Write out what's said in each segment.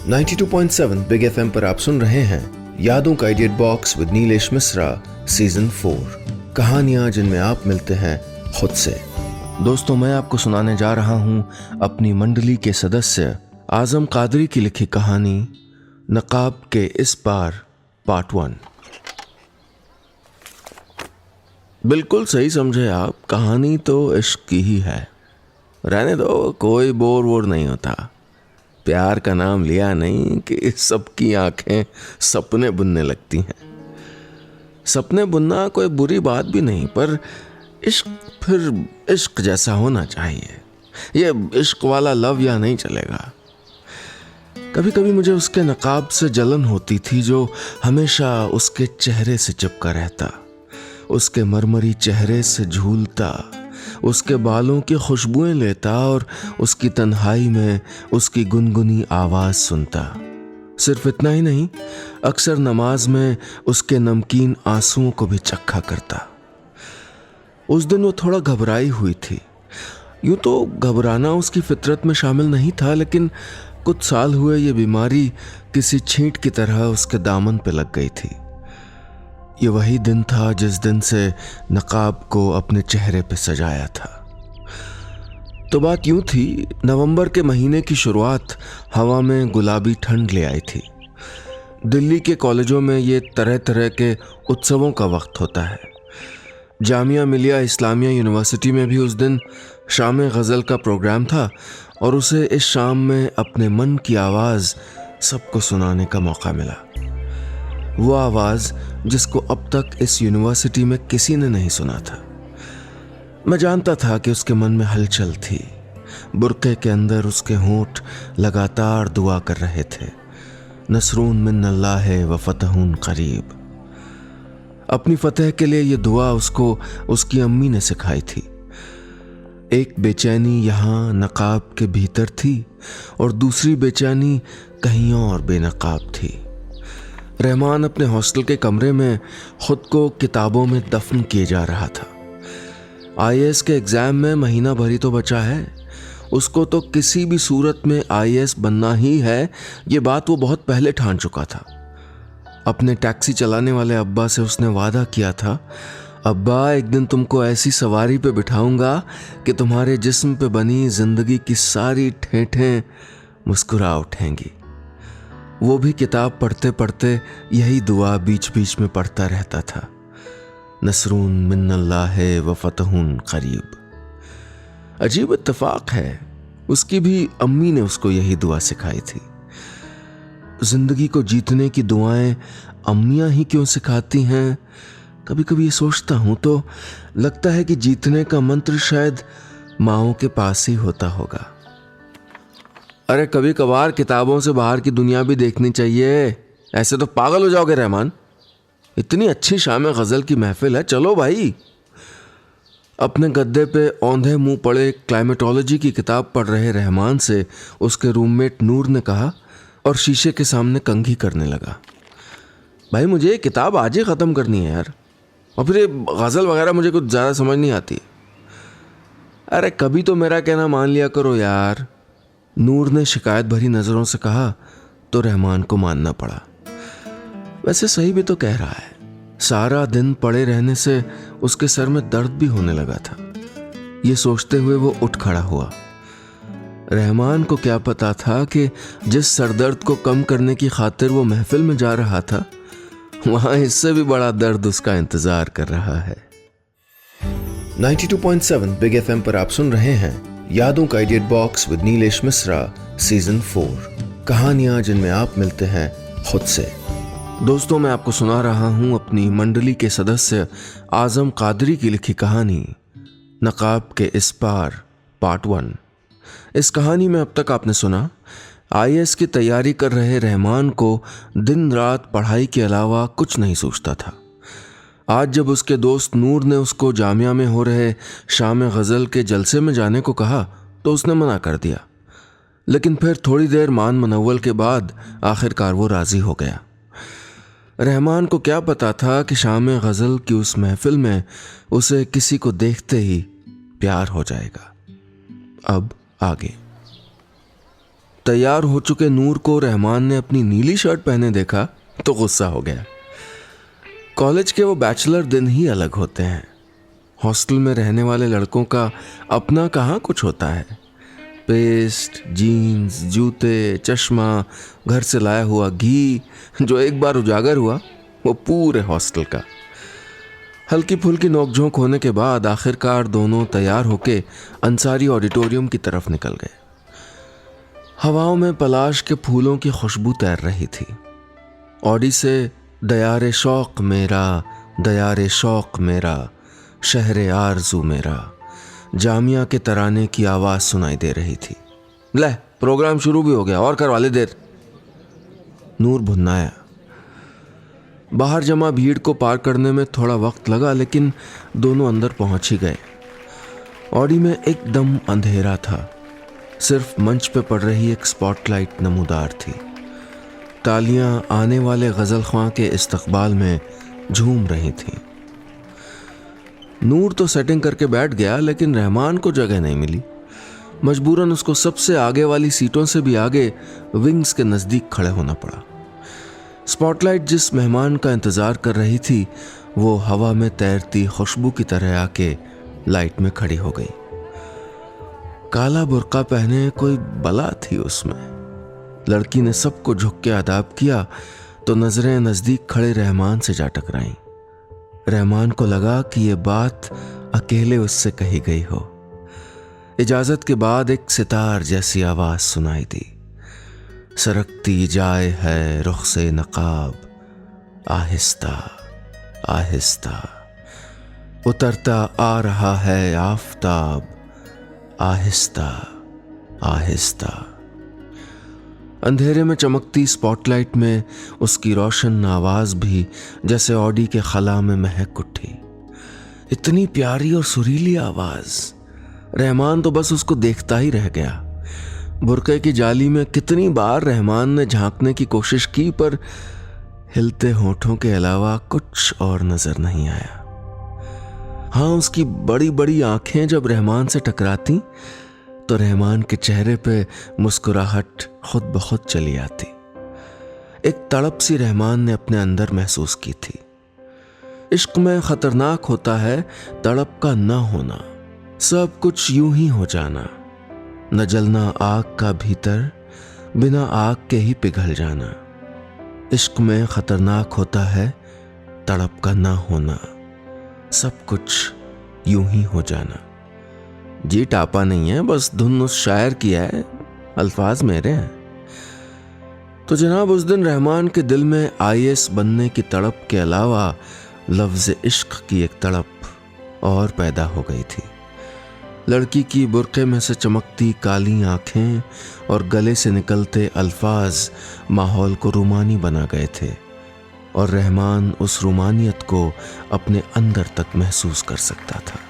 92.7 big FM पर आप सुन रहे हैं यादों का idiot box with Nilesh Mishra season 4। कहानियां जिनमें आप मिलते हैं खुद से। दोस्तों, मैं आपको सुनाने जा रहा हूं अपनी मंडली के सदस्य आजम कादरी की लिखी कहानी नकाब के इस पार पार्ट 1। बिल्कुल सही समझे आप, कहानी तो इश्क की ही है। रहने दो, कोई बोर वोर नहीं होता। प्यार का नाम लिया नहीं कि सबकी आंखें सपने बुनने लगती हैं। सपने बुनना कोई बुरी बात भी नहीं, पर इश्क फिर इश्क जैसा होना चाहिए। ये इश्क वाला लव या नहीं चलेगा। कभी कभी मुझे उसके नकाब से जलन होती थी जो हमेशा उसके चेहरे से चिपका रहता, उसके मरमरी चेहरे से झूलता, उसके बालों की खुशबुएं लेता और उसकी तन्हाई में उसकी गुनगुनी आवाज सुनता। सिर्फ इतना ही नहीं, अक्सर नमाज में उसके नमकीन आंसुओं को भी चखा करता। उस दिन वो थोड़ा घबराई हुई थी। यूं तो घबराना उसकी फितरत में शामिल नहीं था, लेकिन कुछ साल हुए ये बीमारी किसी छींट की तरह उसके दामन पे लग गई थी। ये वही दिन था जिस दिन से नकाब को अपने चेहरे पे सजाया था। तो बात यूं थी, नवंबर के महीने की शुरुआत हवा में गुलाबी ठंड ले आई थी। दिल्ली के कॉलेजों में ये तरह तरह के उत्सवों का वक्त होता है। जामिया मिलिया इस्लामिया यूनिवर्सिटी में भी उस दिन शाम गज़ल का प्रोग्राम था और उसे इस शाम में अपने मन की आवाज़ सबको सुनाने का मौका मिला। वो आवाज़ जिसको अब तक इस यूनिवर्सिटी में किसी ने नहीं सुना था। मैं जानता था कि उसके मन में हलचल थी। बुरके के अंदर उसके होंठ लगातार दुआ कर रहे थे, नसरून मिनल्लाह व फतहुन करीब। अपनी फतह के लिए ये दुआ उसको उसकी अम्मी ने सिखाई थी। एक बेचैनी यहाँ नकाब के भीतर थी और दूसरी बेचैनी कहीं और बेनकाब थी। रहमान अपने हॉस्टल के कमरे में खुद को किताबों में दफन किए जा रहा था। आईएएस के एग्जाम में महीना भर ही तो बचा है। उसको तो किसी भी सूरत में आईएएस बनना ही है, ये बात वो बहुत पहले ठान चुका था। अपने टैक्सी चलाने वाले अब्बा से उसने वादा किया था, अब्बा एक दिन तुमको ऐसी सवारी पे बिठाऊंगा कि तुम्हारे जिस्म पे बनी जिंदगी की सारी ठेठें मुस्कुरा उठेंगी। वो भी किताब पढ़ते पढ़ते यही दुआ बीच बीच में पढ़ता रहता था, नसरून मिनल्लाह व फतहुन करीब। अजीब इत्तेफाक है, उसकी भी अम्मी ने उसको यही दुआ सिखाई थी। जिंदगी को जीतने की दुआएं अम्मियां ही क्यों सिखाती हैं? कभी कभी ये सोचता हूं तो लगता है कि जीतने का मंत्र शायद माओं के पास ही होता होगा। अरे कभी कभार किताबों से बाहर की दुनिया भी देखनी चाहिए, ऐसे तो पागल हो जाओगे रहमान। इतनी अच्छी शाम गज़ल की महफिल है, चलो भाई। अपने गद्दे पे औंधे मुंह पड़े क्लाइमेटोलॉजी की किताब पढ़ रहे रहमान से उसके रूममेट नूर ने कहा और शीशे के सामने कंघी करने लगा, भाई मुझे ये किताब आज ही ख़त्म करनी है यार, और फिर ये गज़ल वगैरह मुझे कुछ ज़्यादा समझ नहीं आती। अरे कभी तो मेरा कहना मान लिया करो यार, नूर ने शिकायत भरी नज़रों से कहा तो रहमान को मानना पड़ा। वैसे सही भी तो कह रहा है। सारा दिन पड़े रहने से उसके सर में दर्द भी होने लगा था। ये सोचते हुए वो उठ खड़ा हुआ। रहमान को क्या पता था कि जिस सरदर्द को कम करने की खातिर वो महफिल में जा रहा था, वहां इससे भी बड़ा दर्द उसका इंतजार कर रहा है। 92.7 बिग एफएम पर आप सुन रहे हैं यादों का idiot box with Nilesh Mishra season 4। कहानियां जिनमें आप मिलते हैं खुद से। दोस्तों, मैं आपको सुना रहा हूं अपनी मंडली के सदस्य आजम कादरी की लिखी कहानी नकाब के इस पार पार्ट 1। इस कहानी में अब तक आपने सुना आईएएस की तैयारी कर रहे रहमान को दिन रात पढ़ाई के अलावा कुछ नहीं सूझता था। आज जब उसके दोस्त नूर ने उसको जामिया में हो रहे शाम गज़ल के जलसे में जाने को कहा तो उसने मना कर दिया, लेकिन फिर थोड़ी देर मान मनव्वल के बाद आखिरकार वो राज़ी हो गया। रहमान को क्या पता था कि शाम गज़ल की उस महफिल में उसे किसी को देखते ही प्यार हो जाएगा। अब आगे। तैयार हो चुके नूर को रहमान ने अपनी नीली शर्ट पहने देखा तो गुस्सा हो गया। कॉलेज के वो बैचलर दिन ही अलग होते हैं। हॉस्टल में रहने वाले लड़कों का अपना कहाँ कुछ होता है। पेस्ट, जीन्स, जूते, चश्मा, घर से लाया हुआ घी, जो एक बार उजागर हुआ वो पूरे हॉस्टल का। हल्की फुल्की नोकझोंक होने के बाद आखिरकार दोनों तैयार होके अंसारी ऑडिटोरियम की तरफ निकल गए। हवाओं में पलाश के फूलों की खुशबू तैर रही थी। ऑडी से दयारे शौक मेरा, दयारे शौक मेरा, शहरे आरज़ू मेरा, जामिया के तराने की आवाज़ सुनाई दे रही थी। ले, प्रोग्राम शुरू भी हो गया, और करवा ले देर। नूर भुन्नाया। बाहर जमा भीड़ को पार करने में थोड़ा वक्त लगा, लेकिन दोनों अंदर पहुंच ही गए। ऑडी में एकदम अंधेरा था। सिर्फ मंच पे पड़ रही एक स्पॉटलाइट नमूदार थी। तालियां आने वाले गजल ख्वां के इस्तकबाल में झूम रही थीं। नूर तो सेटिंग करके बैठ गया, लेकिन रहमान को जगह नहीं मिली। मजबूरन उसको सबसे आगे वाली सीटों से भी आगे विंग्स के नज़दीक खड़े होना पड़ा। स्पॉटलाइट जिस मेहमान का इंतज़ार कर रही थी वो हवा में तैरती खुशबू की तरह आके लाइट में खड़ी हो गई। काला बुर्का पहने कोई बला थी उसमें। लड़की ने सबको झुक के आदाब किया तो नजरें नज़दीक खड़े रहमान से जा टकराईं। रहमान को लगा कि ये बात अकेले उससे कही गई हो। इजाजत के बाद एक सितार जैसी आवाज सुनाई दी। सरकती जाए है रुख से नकाब, आहिस्ता आहिस्ता उतरता आ रहा है आफताब, आहिस्ता आहिस्ता। अंधेरे में चमकती स्पॉटलाइट में उसकी रोशन आवाज भी जैसे ऑडी के खला में महक उठी। इतनी प्यारी और सुरीली आवाज। रहमान तो बस उसको देखता ही रह गया। बुरके की जाली में कितनी बार रहमान ने झांकने की कोशिश की, पर हिलते होठों के अलावा कुछ और नजर नहीं आया। हाँ, उसकी बड़ी बड़ी आंखें जब रहमान से टकराती तो रहमान के चेहरे पे मुस्कुराहट खुद ब खुद चली आती। एक तड़प सी रहमान ने अपने अंदर महसूस की थी। इश्क में खतरनाक होता है तड़प का न होना, सब कुछ यूं ही हो जाना, न जलना आग का भीतर, बिना आग के ही पिघल जाना। इश्क में खतरनाक होता है तड़प का न होना, सब कुछ यूं ही हो जाना। जी टापा नहीं है, बस धुन उस शायर की है, अल्फाज मेरे हैं। तो जनाब उस दिन रहमान के दिल में आईएएस बनने की तड़प के अलावा लफ्ज़ इश्क की एक तड़प और पैदा हो गई थी। लड़की की बुर्के में से चमकती काली आंखें और गले से निकलते अल्फाज माहौल को रूमानी बना गए थे, और रहमान उस रूमानियत को अपने अंदर तक महसूस कर सकता था।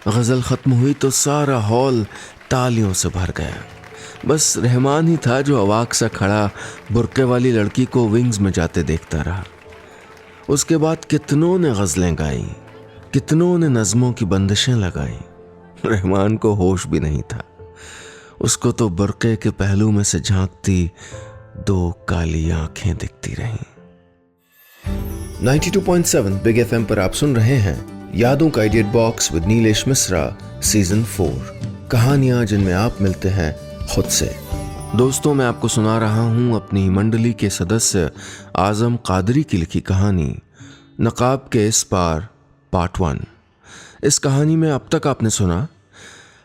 गजल खत्म हुई तो सारा हॉल तालियों से भर गया। बस रहमान ही था जो अवाक सा खड़ा बुर्के वाली लड़की को विंग्स में जाते देखता रहा। उसके बाद कितनों ने गजलें गाईं, कितनों ने नज़मों की बंदिशें लगाईं। रहमान को होश भी नहीं था। उसको तो बुर्के के पहलू में से झांकती दो काली आंखें दिखती रहीं। 92.7 बिग एफएम पर आप सुन रहे हैं यादों का idiot box with Nilesh Mishra season 4, कहानियां जिनमें आप मिलते हैं खुद से। दोस्तों, मैं आपको सुना रहा हूं अपनी मंडली के सदस्य आजम कादरी की लिखी कहानी नकाब के इस पार पार्ट 1। इस कहानी में अब तक आपने सुना,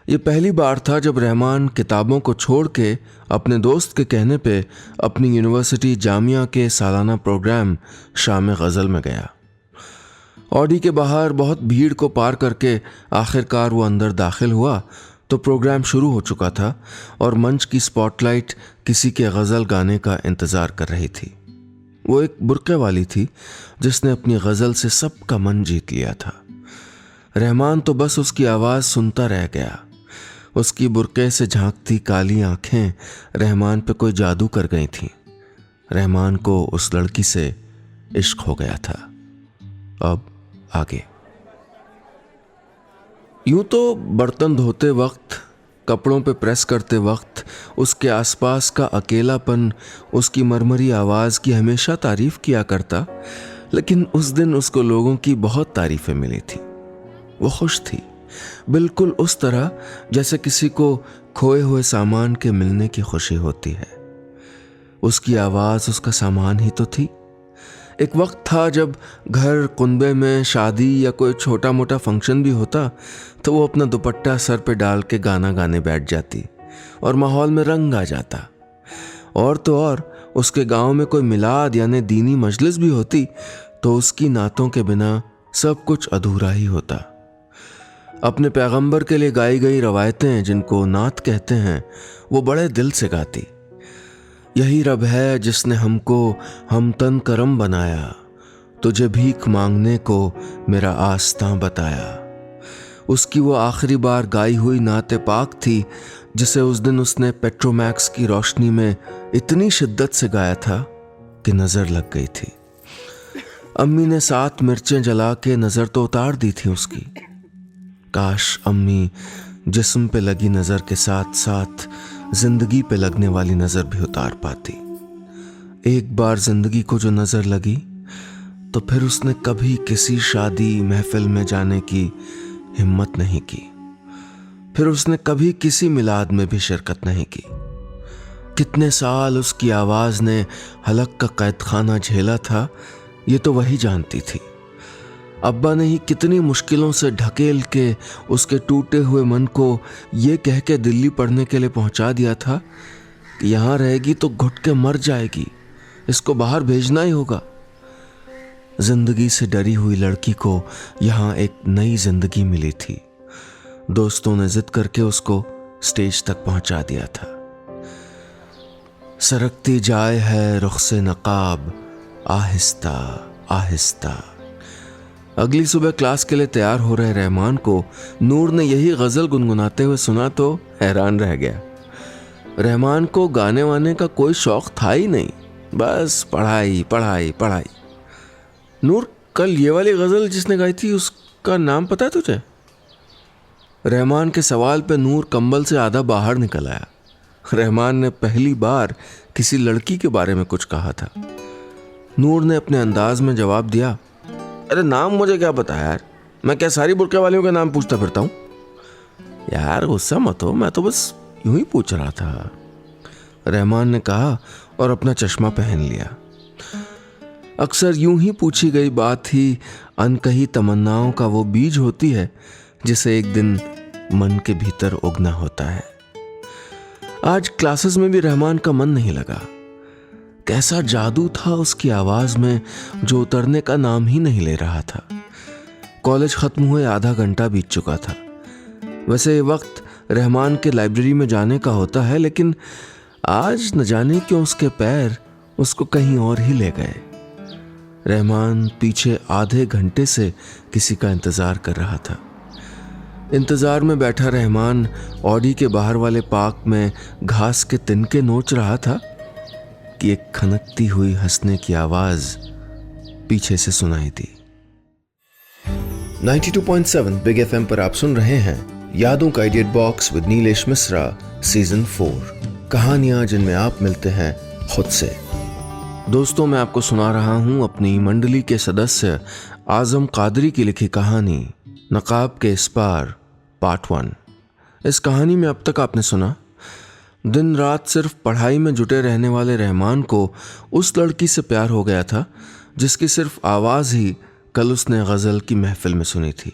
ये पहली बार था जब रहमान किताबों को छोड़ के अपने दोस्त के कहने पे अपनी यूनिवर्सिटी जामिया के सालाना प्रोग्राम शाम गज़ल में गया। ऑडी के बाहर बहुत भीड़ को पार करके आखिरकार वो अंदर दाखिल हुआ तो प्रोग्राम शुरू हो चुका था और मंच की स्पॉटलाइट किसी के गज़ल गाने का इंतज़ार कर रही थी। वो एक बुर्के वाली थी जिसने अपनी गज़ल से सबका मन जीत लिया था। रहमान तो बस उसकी आवाज़ सुनता रह गया। उसकी बुर्के से झांकती काली आंखें रहमान पे कोई जादू कर गई थीं। रहमान को उस लड़की से इश्क हो गया था। अब आगे। यूं तो बर्तन धोते वक्त कपड़ों पे प्रेस करते वक्त उसके आसपास का अकेलापन उसकी मरमरी आवाज़ की हमेशा तारीफ किया करता, लेकिन उस दिन उसको लोगों की बहुत तारीफें मिली थी। वो खुश थी, बिल्कुल उस तरह जैसे किसी को खोए हुए सामान के मिलने की खुशी होती है। उसकी आवाज़ उसका सामान ही तो थी। एक वक्त था जब घर कुनबे में शादी या कोई छोटा मोटा फंक्शन भी होता तो वो अपना दुपट्टा सर पे डाल के गाना गाने बैठ जाती और माहौल में रंग आ जाता। और तो और उसके गांव में कोई मिलाद यानी दीनी मजलिस भी होती तो उसकी नातों के बिना सब कुछ अधूरा ही होता। अपने पैगंबर के लिए गाई गई रवायतें जिनको नात कहते हैं वो बड़े दिल से गाती। यही रब है जिसने हमको हम तन करम बनाया, तुझे भीख मांगने को मेरा आस्तां बताया। उसकी वो आखिरी बार गाई हुई नाते पाक थी जिसे उस दिन उसने पेट्रोमैक्स की रोशनी में इतनी शिद्दत से गाया था कि नज़र लग गई थी। अम्मी ने 7 मिर्चें जला के नज़र तो उतार दी थी उसकी। काश अम्मी जिस्म पे लगी नज़र के साथ साथ जिंदगी पे लगने वाली नज़र भी उतार पाती। एक बार जिंदगी को जो नज़र लगी तो फिर उसने कभी किसी शादी महफिल में जाने की हिम्मत नहीं की। फिर उसने कभी किसी मिलाद में भी शिरकत नहीं की। कितने साल उसकी आवाज़ ने हलक का कैदखाना झेला था ये तो वही जानती थी। अब्बा ने ही कितनी मुश्किलों से ढकेल के उसके टूटे हुए मन को ये कह के दिल्ली पढ़ने के लिए पहुंचा दिया था कि यहाँ रहेगी तो घुट के मर जाएगी, इसको बाहर भेजना ही होगा। जिंदगी से डरी हुई लड़की को यहाँ एक नई जिंदगी मिली थी। दोस्तों ने जिद करके उसको स्टेज तक पहुंचा दिया था। सरकती जाए है रुख से नकाब, आहिस्ता आहिस्ता। अगली सुबह क्लास के लिए तैयार हो रहे रहमान को नूर ने यही गजल गुनगुनाते हुए सुना तो हैरान रह गया। रहमान को गाने वाने का कोई शौक था ही नहीं, बस पढ़ाई पढ़ाई पढ़ाई। नूर, कल ये वाली गजल जिसने गाई थी उसका नाम पता है तुझे? रहमान के सवाल पे नूर कंबल से आधा बाहर निकल आया। रहमान ने पहली बार किसी लड़की के बारे में कुछ कहा था। नूर ने अपने अंदाज में जवाब दिया, अरे नाम मुझे क्या पता यार, मैं क्या सारी बुरके वालियों का नाम पूछता फिरता हूँ? यार गुस्सा मत हो, मैं तो बस यूं ही पूछ रहा था, रहमान ने कहा और अपना चश्मा पहन लिया। अक्सर यूं ही पूछी गई बात ही अनकही तमन्नाओं का वो बीज होती है जिसे एक दिन मन के भीतर उगना होता है। आज क्लासेस में भी रहमान का मन नहीं लगा। कैसा जादू था उसकी आवाज में जो उतरने का नाम ही नहीं ले रहा था। कॉलेज खत्म हुए आधा घंटा बीत चुका था। वैसे ये वक्त रहमान के लाइब्रेरी में जाने का होता है, लेकिन आज न जाने क्यों उसके पैर उसको कहीं और ही ले गए। रहमान पीछे आधे घंटे से किसी का इंतजार कर रहा था। इंतजार में बैठा रहमान ऑडी के बाहर वाले पार्क में घास के तिनके नोच रहा था कि एक खनकती हुई हंसने की आवाज पीछे से सुनाई दी। 92.7 बिग एफएम पर आप सुन रहे हैं यादों का edit box with Nilesh Mishra season 4, कहानियां जिनमें आप मिलते हैं खुद से। दोस्तों, मैं आपको सुना रहा हूं अपनी मंडली के सदस्य आजम कादरी की लिखी कहानी नकाब के इस पार पार्ट 1। इस कहानी में अब तक आपने सुना, दिन रात सिर्फ पढ़ाई में जुटे रहने वाले रहमान को उस लड़की से प्यार हो गया था जिसकी सिर्फ आवाज़ ही कल उसने गज़ल की महफिल में सुनी थी।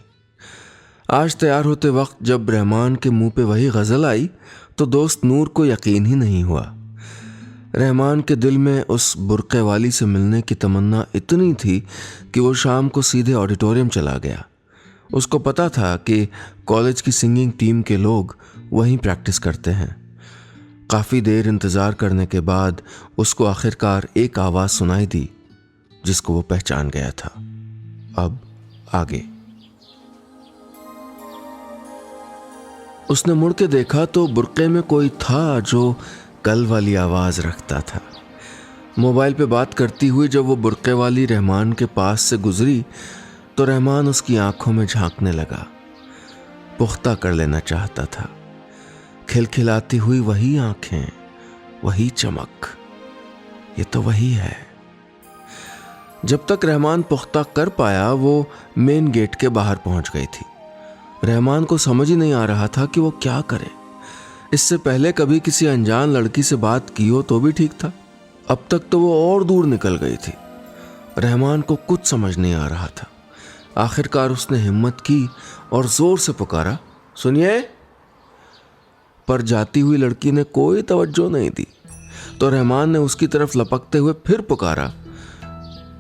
आज तैयार होते वक्त जब रहमान के मुंह पे वही गज़ल आई तो दोस्त नूर को यकीन ही नहीं हुआ। रहमान के दिल में उस बुरके वाली से मिलने की तमन्ना इतनी थी कि वो शाम को सीधे ऑडिटोरियम चला गया। उसको पता था कि कॉलेज की सिंगिंग टीम के लोग वहीं प्रैक्टिस करते हैं। काफ़ी देर इंतज़ार करने के बाद उसको आखिरकार एक आवाज़ सुनाई दी जिसको वो पहचान गया था। अब आगे। उसने मुड़ के देखा तो बुर्के में कोई था जो कल वाली आवाज़ रखता था। मोबाइल पे बात करती हुई जब वो बुर्के वाली रहमान के पास से गुजरी तो रहमान उसकी आंखों में झांकने लगा। पुख्ता कर लेना चाहता था। खिलखिलाती हुई वही आंखें, वही चमक, ये तो वही है। जब तक रहमान पुख्ता कर पाया वो मेन गेट के बाहर पहुंच गई थी। रहमान को समझ ही नहीं आ रहा था कि वो क्या करे। इससे पहले कभी किसी अनजान लड़की से बात की हो तो भी ठीक था, अब तक तो वो और दूर निकल गई थी। रहमान को कुछ समझ नहीं आ रहा था। आखिरकार उसने हिम्मत की और जोर से पुकारा, सुनिए। पर जाती हुई लड़की ने कोई तवज्जो नहीं दी तो रहमान ने उसकी तरफ लपकते हुए फिर पुकारा,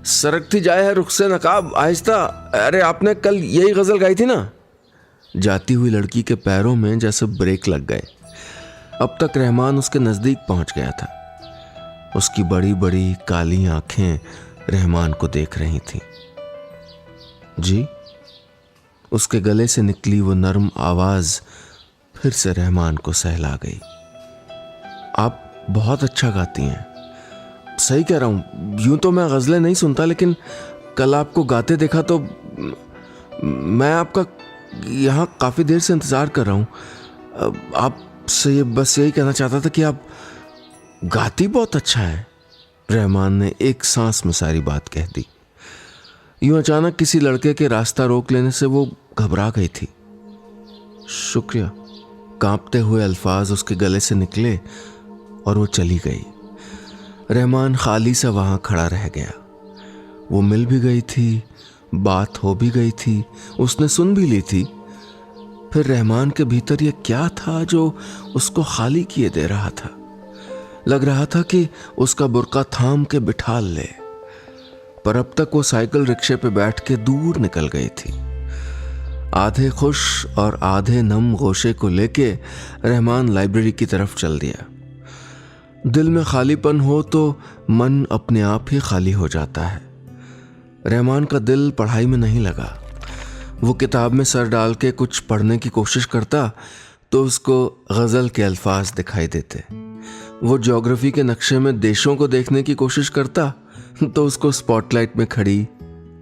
सरकती जाए है रुख से नकाब, आहिस्ता। अरे आपने कल यही गजल गाई थी ना। जाती हुई लड़की के पैरों में जैसे ब्रेक लग गए। अब तक रहमान उसके नजदीक पहुंच गया था। उसकी बड़ी बड़ी काली आंखें रहमान को देख रही थीं। जी। उसके गले से निकली वो नर्म आवाज फिर से रहमान को सहला गई। आप बहुत अच्छा गाती हैं। सही कह रहा हूं, यूं तो मैं गजलें नहीं सुनता, लेकिन कल आपको गाते देखा तो मैं आपका यहां काफी देर से इंतजार कर रहा हूं। आपसे बस यही कहना चाहता था कि आप गाती बहुत अच्छा है। रहमान ने एक सांस में सारी बात कह दी। यूं अचानक किसी लड़के के रास्ता रोक लेने से वो घबरा गई थी। शुक्रिया, कांपते हुए अल्फाज उसके गले से निकले और वो चली गई। रहमान खाली सा वहां खड़ा रह गया। वो मिल भी गई थी, बात हो भी गई थी, उसने सुन भी ली थी। फिर रहमान के भीतर ये क्या था जो उसको खाली किए दे रहा था। लग रहा था कि उसका बुर्का थाम के बिठा ले, पर अब तक वो साइकिल रिक्शे पे बैठ के दूर निकल गई थी। आधे खुश और आधे नम गोशे को लेके रहमान लाइब्रेरी की तरफ चल दिया। दिल में खालीपन हो तो मन अपने आप ही खाली हो जाता है। रहमान का दिल पढ़ाई में नहीं लगा। वो किताब में सर डाल के कुछ पढ़ने की कोशिश करता तो उसको गजल के अल्फाज दिखाई देते। वो ज्योग्राफी के नक्शे में देशों को देखने की कोशिश करता तो उसको स्पॉटलाइट में खड़ी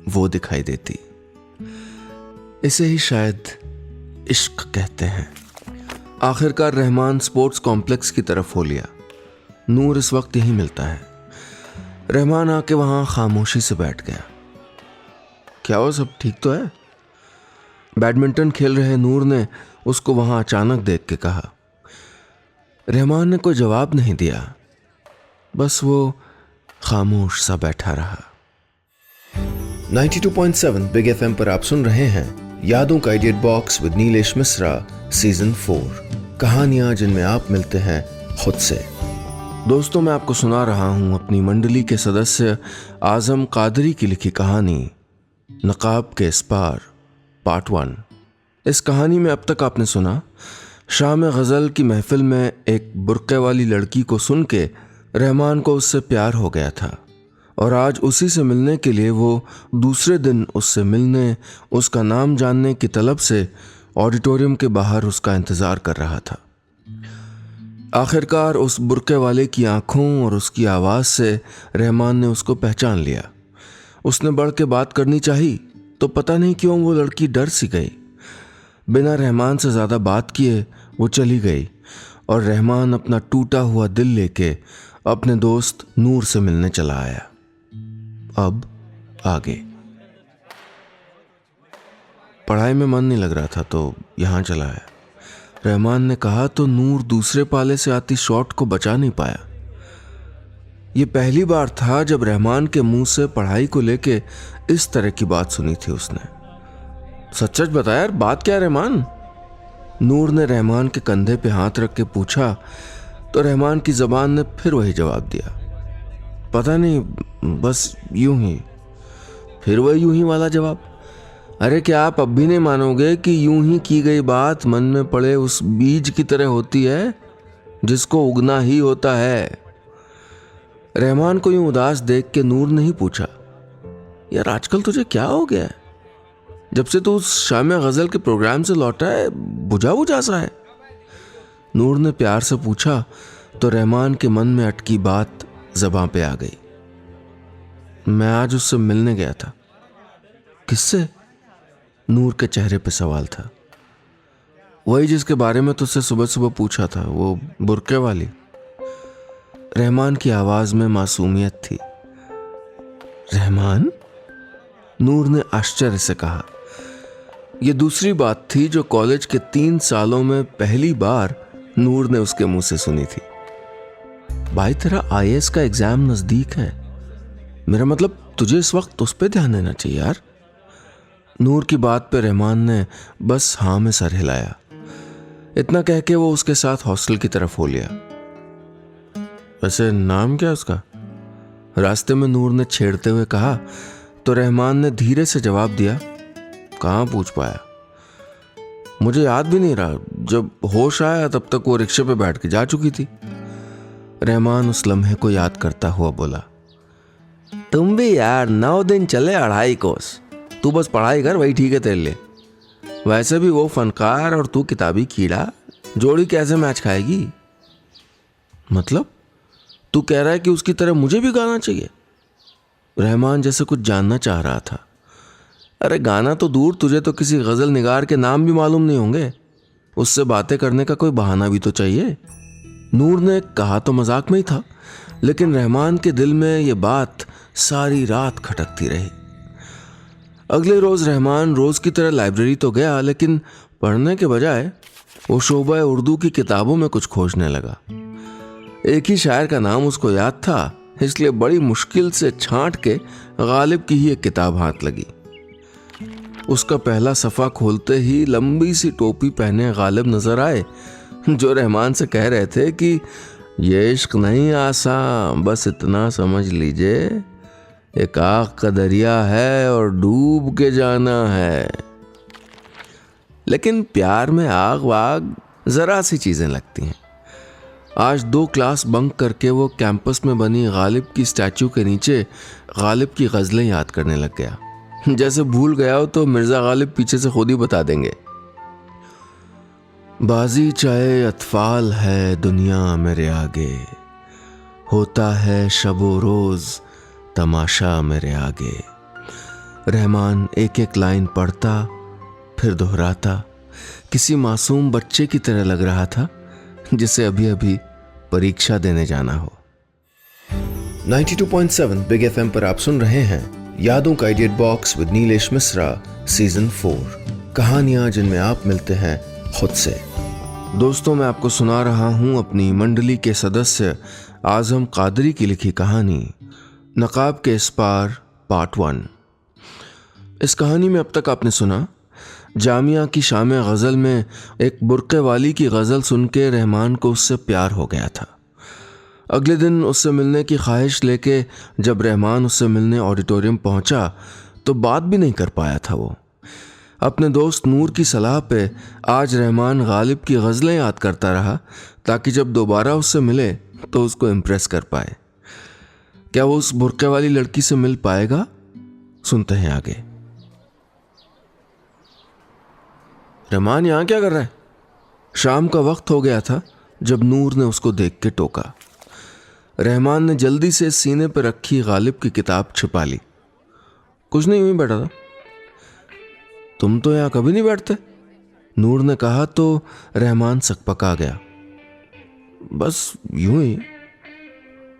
वो दिखाई देती। इसे ही शायद इश्क कहते हैं। आखिरकार रहमान स्पोर्ट्स कॉम्प्लेक्स की तरफ हो लिया। नूर इस वक्त यहीं मिलता है। रहमान आके वहां खामोशी से बैठ गया। क्या हो, सब ठीक तो है? बैडमिंटन खेल रहे नूर ने उसको वहां अचानक देख के कहा। रहमान ने कोई जवाब नहीं दिया, बस वो खामोश सा बैठा रहा। 92.7 बिग एफएम पर आप सुन रहे हैं यादों का edit box with Nilesh Mishra season 4, कहानियां जिनमें आप मिलते हैं खुद से। दोस्तों, मैं आपको सुना रहा हूं अपनी मंडली के सदस्य आजम कादरी की लिखी कहानी नकाब के इस पार पार्ट 1। इस कहानी में अब तक आपने सुना शाम गज़ल की महफिल में एक बुर्के वाली लड़की को सुन के रहमान को उससे प्यार हो गया था और आज उसी से मिलने के लिए वो दूसरे दिन उससे मिलने, उसका नाम जानने की तलब से ऑडिटोरियम के बाहर उसका इंतज़ार कर रहा था। आखिरकार उस बुर्के वाले की आंखों और उसकी आवाज़ से रहमान ने उसको पहचान लिया। उसने बढ़ के बात करनी चाहिए तो पता नहीं क्यों वो लड़की डर सी गई। बिना रहमान से ज़्यादा बात किए वो चली गई और रहमान अपना टूटा हुआ दिल लेके अपने दोस्त नूर से मिलने चला आया। अब आगे पढ़ाई में मन नहीं लग रहा था तो यहाँ चला आया। रहमान ने कहा तो नूर दूसरे पाले से आती शॉट को बचा नहीं पाया। ये पहली बार था जब रहमान के मुंह से पढ़ाई को लेके इस तरह की बात सुनी थी उसने। सच सच बता यार, बात क्या है रहमान? नूर ने रहमान के कंधे पे हाथ रख के पूछा तो रहमान की जबान ने फिर वही जवाब दिया, पता नहीं, बस यूं ही। फिर वही यूं ही वाला जवाब। अरे क्या आप अब भी नहीं मानोगे कि यूं ही की गई बात मन में पड़े उस बीज की तरह होती है जिसको उगना ही होता है। रहमान को यूं उदास देख के नूर ने ही पूछा, यार आजकल तुझे क्या हो गया है? जब से तू उस शामिया गजल के प्रोग्राम से लौटा है बुझा बुझा सा है। नूर ने प्यार से पूछा तो रहमान के मन में अटकी बात ज़बां पे आ गई। मैं आज उससे मिलने गया था। किससे? नूर के चेहरे पे सवाल था। वही जिसके बारे में तुझसे सुबह सुबह पूछा था, वो बुर्के वाली। रहमान की आवाज में मासूमियत थी। रहमान? नूर ने आश्चर्य से कहा। यह दूसरी बात थी जो कॉलेज के 3 सालों में पहली बार नूर ने उसके मुंह से सुनी थी। भाई तेरा आईएएस का एग्जाम नजदीक है, मेरा मतलब तुझे इस वक्त उस पर ध्यान देना चाहिए यार। नूर की बात पे रहमान ने बस हाँ में सर हिलाया। इतना कह के वो उसके साथ हॉस्टल की तरफ हो लिया। वैसे नाम क्या उसका? रास्ते में नूर ने छेड़ते हुए कहा तो रहमान ने धीरे से जवाब दिया, कहाँ पूछ पाया, मुझे याद भी नहीं रहा। जब होश आया तब तक वो रिक्शे पे बैठ के जा चुकी थी। रहमान उस लम्हे को याद करता हुआ बोला, तुम भी यार 9 दिन चले 2.5 कोस। तू बस पढ़ाई कर, वही ठीक है तेरे लिए। वैसे भी वो फनकार और तू किताबी कीड़ा, जोड़ी कैसे मैच खाएगी? मतलब तू कह रहा है कि उसकी तरह मुझे भी गाना चाहिए? रहमान जैसे कुछ जानना चाह रहा था। अरे गाना तो दूर, तुझे तो किसी गजल निगार के नाम भी मालूम नहीं होंगे। उससे बातें करने का कोई बहाना भी तो चाहिए। नूर ने कहा तो मजाक में ही था, लेकिन रहमान के दिल में ये बात सारी रात खटकती रही। अगले रोज रहमान रोज की तरह लाइब्रेरी तो गया, लेकिन पढ़ने के बजाय वो शोबा उर्दू की किताबों में कुछ खोजने लगा। एक ही शायर का नाम उसको याद था, इसलिए बड़ी मुश्किल से छांट के गालिब की ही एक किताब हाथ लगी। उसका पहला सफ़ा खोलते ही लंबी सी टोपी पहने गालिब नजर आए, जो रहमान से कह रहे थे कि ये इश्क नहीं आसान, बस इतना समझ लीजिए एक आग का दरिया है और डूब के जाना है। लेकिन प्यार में आग वाग जरा सी चीजें लगती हैं। आज 2 क्लास बंक करके वो कैंपस में बनी गालिब की स्टैचू के नीचे गालिब की गजलें याद करने लग गया। जैसे भूल गया हो तो मिर्जा गालिब पीछे से खुद ही बता देंगे। बाजी चाहे अतफाल है दुनिया मेरे आगे, होता है शबो रोज तमाशा मेरे आगे। रहमान एक एक लाइन पढ़ता फिर दोहराता, किसी मासूम बच्चे की तरह लग रहा था जिसे अभी अभी परीक्षा देने जाना हो। 92.7 बिग एफएम पर आप सुन रहे हैं यादों का idiot box with Nilesh Mishra season 4, कहानियां जिनमें आप मिलते हैं खुद से। दोस्तों, मैं आपको सुना रहा हूं अपनी मंडली के सदस्य आजम कादरी की लिखी कहानी नकाब के इस पार पार्ट 1। इस कहानी में अब तक आपने सुना जामिया की शाम गज़ल में एक बुर्के वाली की गज़ल सुन के रहमान को उससे प्यार हो गया था। अगले दिन उससे मिलने की ख्वाहिश लेके जब रहमान उससे मिलने ऑडिटोरियम पहुंचा तो बात भी नहीं कर पाया था। वो अपने दोस्त नूर की सलाह पे आज रहमान गालिब की गज़लें याद करता रहा ताकि जब दोबारा उससे मिले तो उसको इम्प्रेस कर पाए। क्या वो उस बुर्के वाली लड़की से मिल पाएगा? सुनते हैं आगे। रहमान यहाँ क्या कर रहा है? शाम का वक्त हो गया था जब नूर ने उसको देख के टोका। रहमान ने जल्दी से सीने पर रखी गालिब की किताब छिपा ली। कुछ नहीं, यूं बैठा था। तुम तो यहाँ कभी नहीं बैठते, नूर ने कहा तो रहमान सकपका गया। बस यूं ही,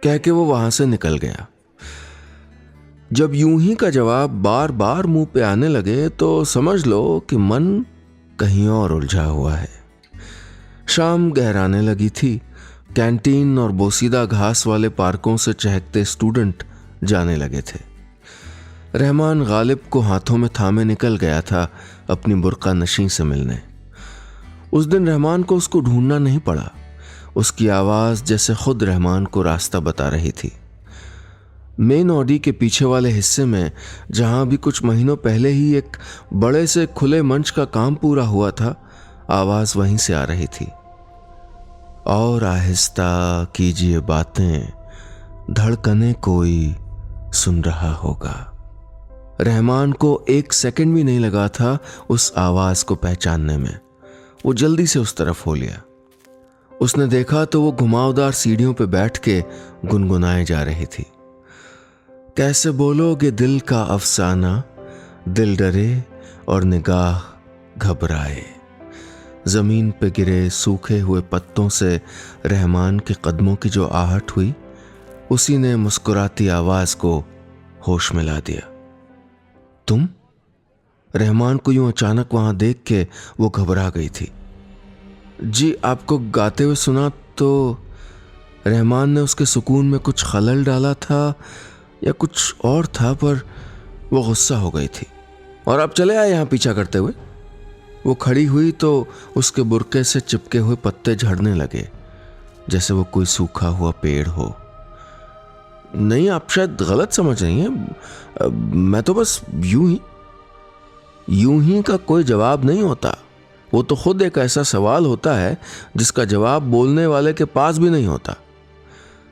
कह के वो वहां से निकल गया। जब यूं ही का जवाब बार बार मुंह पे आने लगे तो समझ लो कि मन कहीं और उलझा हुआ है। शाम गहराने लगी थी। कैंटीन और बोसीदा घास वाले पार्कों से चहकते स्टूडेंट जाने लगे थे। रहमान गालिब को हाथों में थामे निकल गया था अपनी बुर्का नशीं से मिलने। उस दिन रहमान को उसको ढूंढना नहीं पड़ा। उसकी आवाज़ जैसे खुद रहमान को रास्ता बता रही थी। मेन ऑडी के पीछे वाले हिस्से में, जहां भी कुछ महीनों पहले ही एक बड़े से खुले मंच का काम पूरा हुआ था, आवाज़ वहीं से आ रही थी। और आहिस्ता कीजिए बातें, धड़कने कोई सुन रहा होगा। रहमान को 1 सेकंड भी नहीं लगा था उस आवाज़ को पहचानने में। वो जल्दी से उस तरफ हो लिया। उसने देखा तो वो घुमावदार सीढ़ियों पे बैठ के गुनगुनाए जा रही थी। कैसे बोलोगे दिल का अफसाना, दिल डरे और निगाह घबराए। जमीन पे गिरे सूखे हुए पत्तों से रहमान के कदमों की जो आहट हुई, उसी ने मुस्कुराती आवाज को होश में ला दिया। तुम? रहमान को यूं अचानक वहां देख के वो घबरा गई थी। जी, आपको गाते हुए सुना तो। रहमान ने उसके सुकून में कुछ खलल डाला था या कुछ और था, पर वो गुस्सा हो गई थी। और आप चले आए यहां पीछा करते हुए। वो खड़ी हुई तो उसके बुरके से चिपके हुए पत्ते झड़ने लगे, जैसे वो कोई सूखा हुआ पेड़ हो। नहीं, आप शायद गलत समझ रही हैं। मैं तो बस यूं ही का कोई जवाब नहीं होता। वो तो खुद एक ऐसा सवाल होता है जिसका जवाब बोलने वाले के पास भी नहीं होता।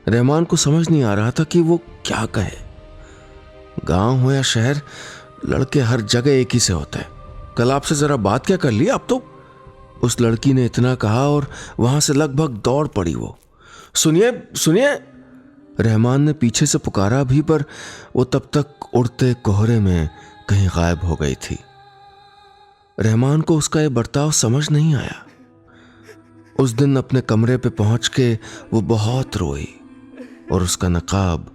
रहमान को समझ नहीं आ रहा था कि वो क्या कहे। गांव हो या शहर, लड़के हर जगह एक ही से होते हैं। कल आपसे जरा बात क्या कर ली आप तो। उस लड़की ने इतना कहा और वहां से लगभग दौड़ पड़ी वो। सुनिए सुनिए, रहमान ने पीछे से पुकारा भी, पर वो तब तक उड़ते कोहरे में कहीं गायब हो गई थी। रहमान को उसका ये बर्ताव समझ नहीं आया। उस दिन अपने कमरे पे पहुंच के वो बहुत रोई और उसका नकाब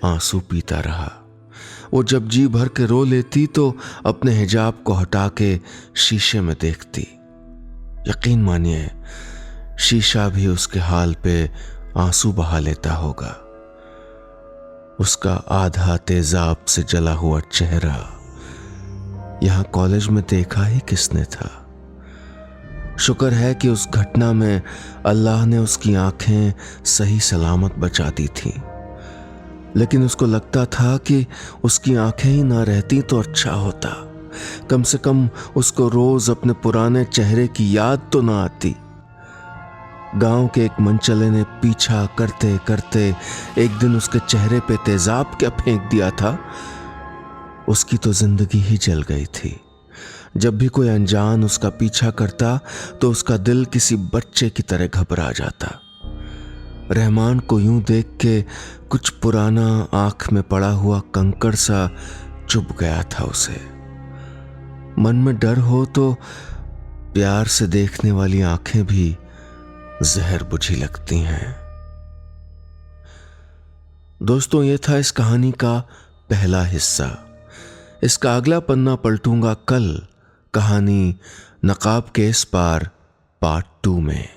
आंसू पीता रहा। वो जब जी भर के रो लेती तो अपने हिजाब को हटा के शीशे में देखती। यकीन मानिए, शीशा भी उसके हाल पे आंसू बहा लेता होगा। उसका आधा तेजाब से जला हुआ चेहरा यहां कॉलेज में देखा ही किसने था। शुक्र है कि उस घटना में अल्लाह ने उसकी आंखें सही सलामत बचा दी थीं। लेकिन उसको लगता था कि उसकी आंखें ही ना रहती तो अच्छा होता। कम से कम उसको रोज अपने पुराने चेहरे की याद तो ना आती। गांव के एक मनचले ने पीछा करते करते एक दिन उसके चेहरे पे तेजाब क्या फेंक दिया था। उसकी तो जिंदगी ही जल गई थी। जब भी कोई अनजान उसका पीछा करता तो उसका दिल किसी बच्चे की तरह घबरा जाता। रहमान को यूं देख के कुछ पुराना आंख में पड़ा हुआ कंकड़ सा चुभ गया था उसे। मन में डर हो तो प्यार से देखने वाली आंखें भी जहर बुझी लगती हैं। दोस्तों, ये था इस कहानी का पहला हिस्सा। इसका अगला पन्ना पलटूंगा कल, कहानी नकाब के इस पार पार्ट 2 में।